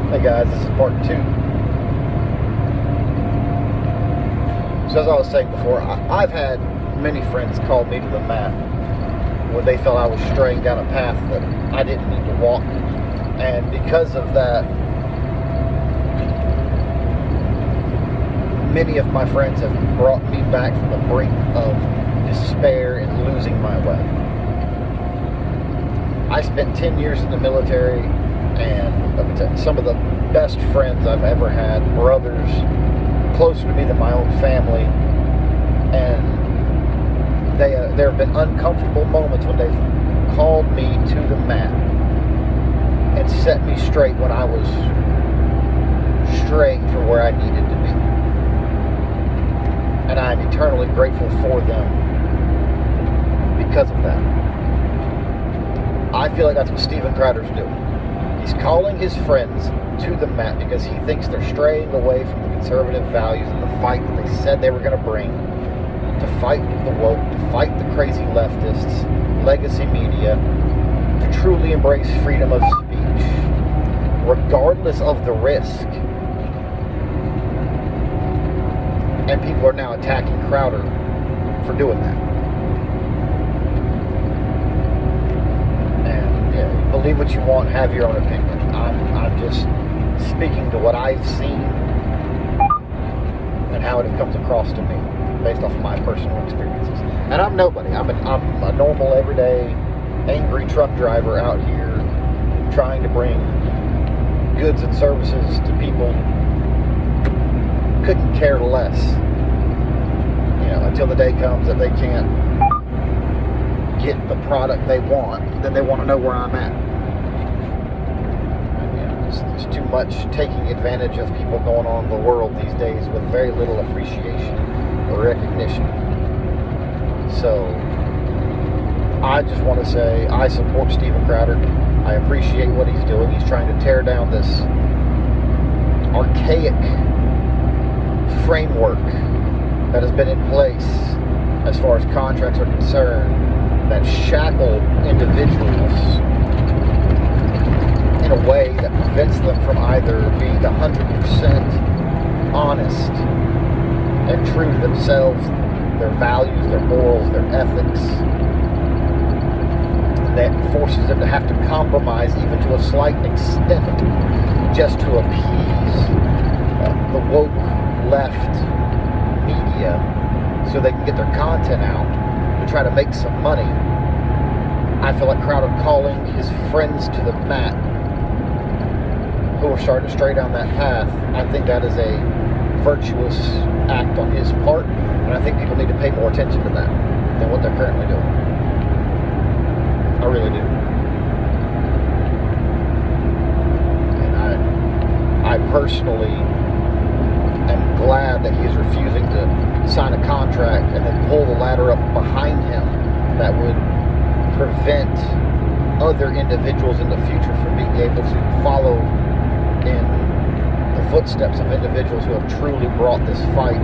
Hey guys, this is part 2. So as I was saying before, I've had many friends call me to the mat when they felt I was straying down a path that I didn't need to walk. And because of that, many of my friends have brought me back from the brink of despair and losing my way. I spent 10 years in the military, and some of the best friends I've ever had, brothers, closer to me than my own family, and there have been uncomfortable moments when they've called me to the mat and set me straight when I was straying from where I needed to be. And I'm eternally grateful for them because of that. I feel like that's what Steven Crowder's doing. He's calling his friends to the mat because he thinks they're straying away from the conservative values and the fight that they said they were going to bring, to fight the woke, to fight the crazy leftists, legacy media, to truly embrace freedom of speech, regardless of the risk. And people are now attacking Crowder for doing that. And yeah, believe what you want, have your own opinion. I'm just speaking to what I've seen and how it comes across to me based off of my personal experiences. And I'm nobody. I'm a normal, everyday, angry truck driver out here trying to bring goods and services to people. Couldn't care less, until the day comes that they can't get the product they want. Then they want to know where I'm at. There's too much taking advantage of people going on in the world these days with very little appreciation or recognition. So I just want to say I support Steven Crowder. I appreciate what he's doing. He's trying to tear down this archaic framework that has been in place as far as contracts are concerned that shackle individuals in a way that prevents them from either being 100% honest and true to themselves, their values, their morals, their ethics. That forces them to have to compromise even to a slight extent just to appease the woke left media so they can get their content out to try to make some money. I feel like Crowder calling his friends to the mat who are starting to stray down that path. I think that is a virtuous act on his part, and I think people need to pay more attention to that than what they're currently doing. I really do. And I personally am glad that he is refusing to sign a contract and then pull the ladder up behind him that would prevent other individuals in the future from being able to follow in the footsteps of individuals who have truly brought this fight,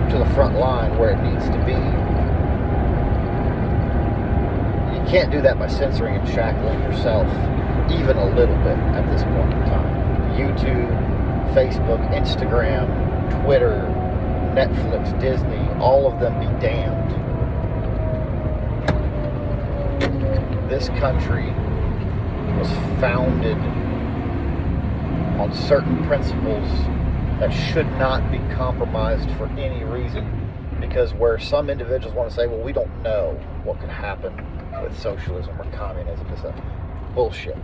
to the front line where it needs to be. You can't do that by censoring and shackling yourself even a little bit at this point in time. YouTube, Facebook, Instagram, Twitter, Netflix, Disney, all of them be damned. This country was founded on certain principles that should not be compromised for any reason, because where some individuals want to say, well, we don't know what could happen with socialism or communism, is a bullshit.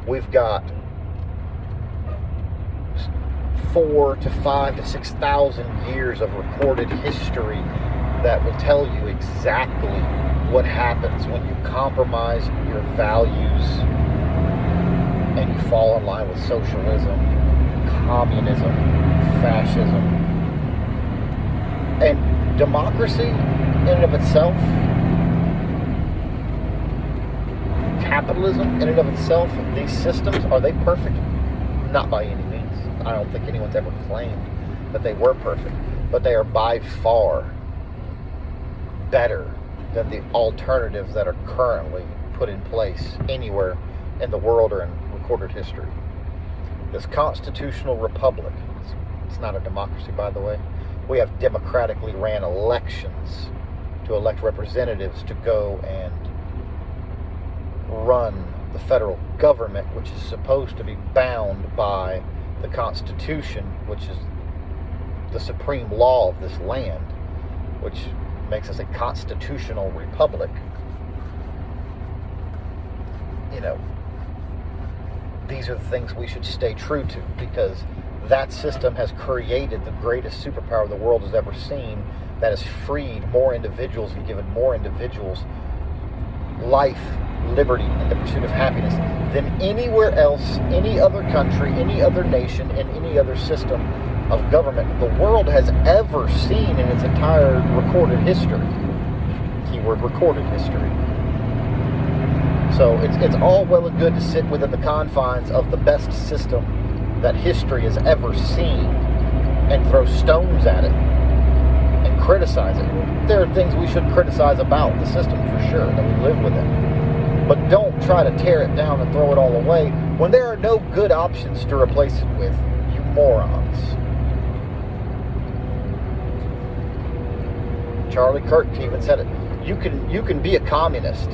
We've got 4,000 to 5,000 to 6,000 years of recorded history that will tell you exactly what happens when you compromise your values and you fall in line with socialism, communism, fascism. And democracy in and of itself, capitalism in and of itself, these systems, are they perfect? Not by any means. I don't think anyone's ever claimed that they were perfect, but they are by far better than the alternatives that are currently put in place anywhere in the world or in recorded history. this constitutional republic. It's not a democracy, by the way. We have democratically ran elections to elect representatives to go and run the federal government, which is supposed to be bound by the Constitution, which is the supreme law of this land, which makes us a constitutional republic. You know, these are the things we should stay true to, because that system has created the greatest superpower the world has ever seen, that has freed more individuals and given more individuals life, liberty, and the pursuit of happiness than anywhere else, any other country, any other nation, and any other system of government the world has ever seen in its entire recorded history. Keyword recorded history. So it's all well and good to sit within the confines of the best system that history has ever seen and throw stones at it and criticize it. There are things we should criticize about the system for sure, that we live within. But don't try to tear it down and throw it all away when there are no good options to replace it with, you morons. Charlie Kirk even said it. You can be a communist.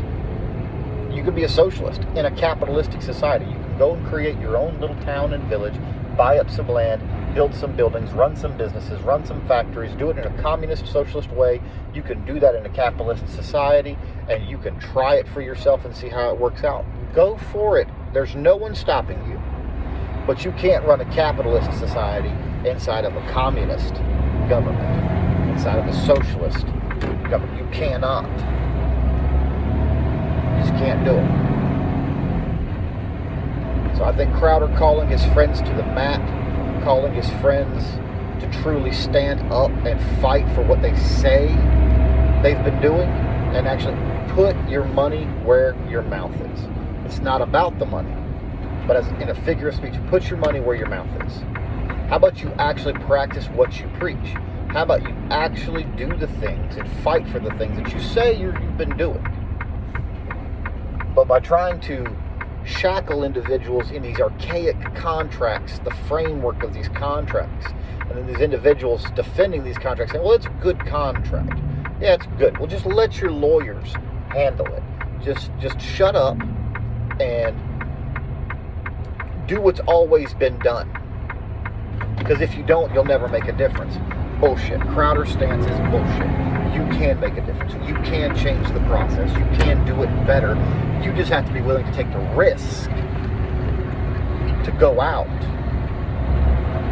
You can be a socialist in a capitalistic society. You can go and create your own little town and village, buy up some land, build some buildings, run some businesses, run some factories, do it in a communist, socialist way. You can do that in a capitalist society, and you can try it for yourself and see how it works out. Go for it. There's no one stopping you. But you can't run a capitalist society inside of a communist government, inside of a socialist government. You cannot. You just can't do it. So I think Crowder calling his friends to the mat, calling his friends to truly stand up and fight for what they say they've been doing, and actually put your money where your mouth is. It's not about the money, but as in a figure of speech, put your money where your mouth is. How about you actually practice what you preach? How about you actually do the things and fight for the things that you say you've been doing? But by trying to shackle individuals in these archaic contracts, the framework of these contracts, and then these individuals defending these contracts saying, well, it's a good contract. Yeah, it's good. Well, just let your lawyers handle it. Just shut up and do what's always been done. Because if you don't, you'll never make a difference. Bullshit. Crowder's stance is bullshit. You can make a difference. You can change the process. You can do it better. You just have to be willing to take the risk to go out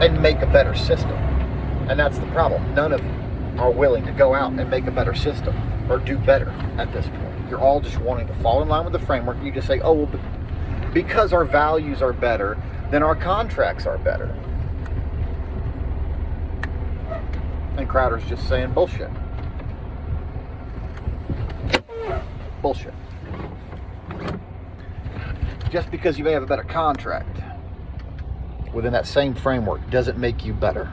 and make a better system. And that's the problem. None of you are willing to go out and make a better system or do better at this point. You're all just wanting to fall in line with the framework. You just say, oh, well, because our values are better, then our contracts are better. And Crowder's just saying bullshit. Bullshit. Just because you may have a better contract within that same framework doesn't make you better.